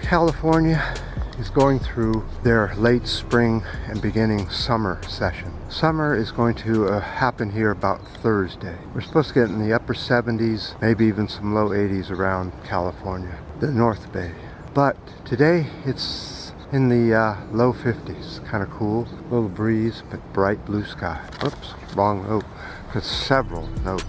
California is going through their late spring and beginning summer session. Summer is going to happen here about Thursday. We're supposed to get in the upper 70s, maybe even some low 80s around California, the North Bay. But today it's in the low 50s, kind of cool, little breeze, but bright blue sky. Oops, wrong note. It's several notes.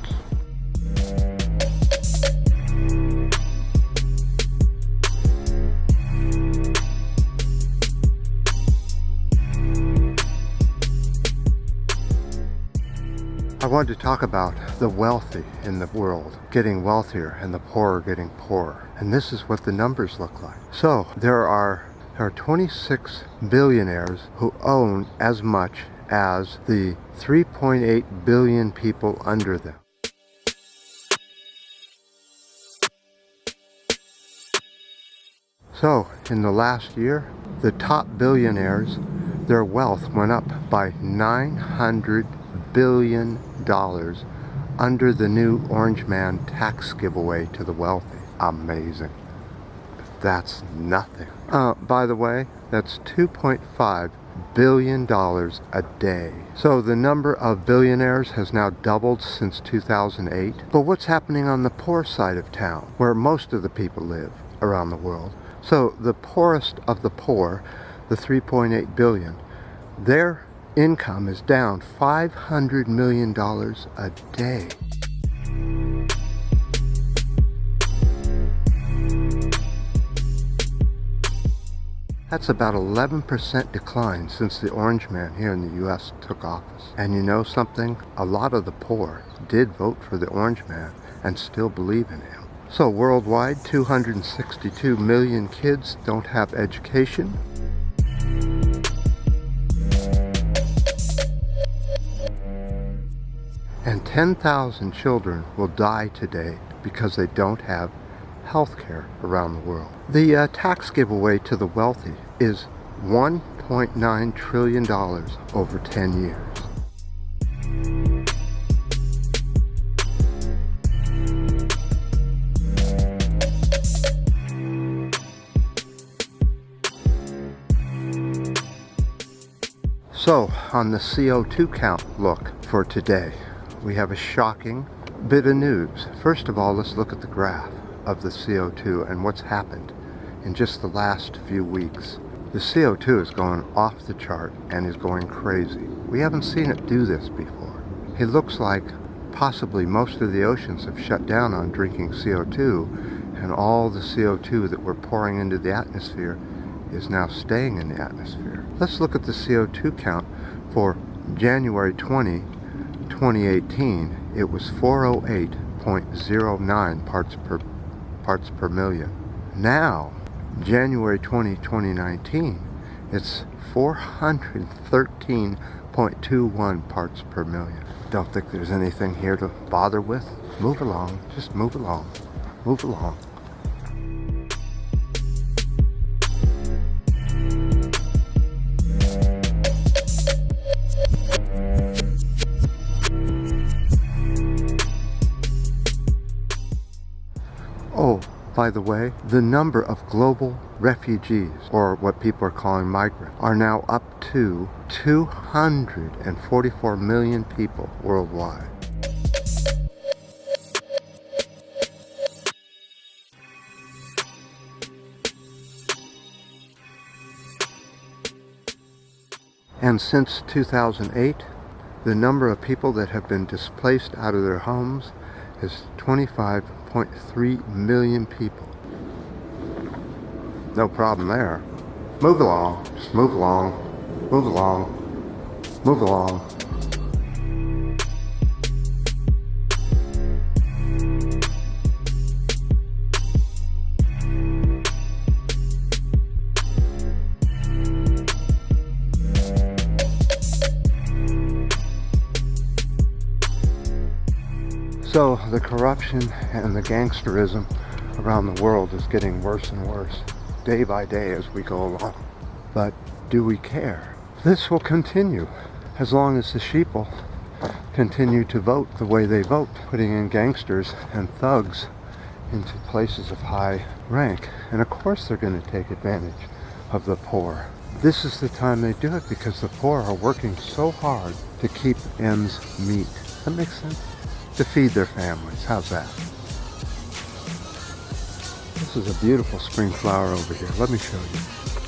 I wanted to talk about the wealthy in the world getting wealthier and the poorer getting poorer. And this is what the numbers look like. So there are 26 billionaires who own as much as the 3.8 billion people under them. So in the last year, the top billionaires, their wealth went up by $900 billion under the new Orange Man tax giveaway to the wealthy. Amazing. But that's nothing. By the way, that's $2.5 billion a day. So the number of billionaires has now doubled since 2008. But what's happening on the poor side of town, where most of the people live around the world? So the poorest of the poor, the 3.8 billion, their income is down $500 million a day. That's about 11% decline since the Orange Man here in the US took office. And you know something? A lot of the poor did vote for the Orange Man and still believe in him. So worldwide, 262 million kids don't have education. And 10,000 children will die today because they don't have health care around the world. The tax giveaway to the wealthy is $1.9 trillion over 10 years. So, on the CO2 count look for today, we have a shocking bit of news. First of all, let's look at the graph of the CO2 and what's happened in just the last few weeks. The CO2 is going off the chart and is going crazy. We haven't seen it do this before. It looks like possibly most of the oceans have shut down on drinking CO2, and all the CO2 that we're pouring into the atmosphere is now staying in the atmosphere. Let's look at the CO2 count for January 20, 2018. It was 408.09 parts per million. Now, January 20, 2019, it's 413.21 parts per million. Don't think there's anything here to bother with. Move along, just move along, move along. Oh, by the way, the number of global refugees, or what people are calling migrants, are now up to 244 million people worldwide. And since 2008, the number of people that have been displaced out of their homes is 25.3 million people. No problem there. Move along, just move along, move along, move along. So the corruption and the gangsterism around the world is getting worse and worse day by day as we go along. But do we care? This will continue as long as the sheeple continue to vote the way they vote, putting in gangsters and thugs into places of high rank. And of course they're going to take advantage of the poor. This is the time they do it because the poor are working so hard to keep ends meet. That makes sense? To feed their families. How's that? This is a beautiful spring flower over here. Let me show you.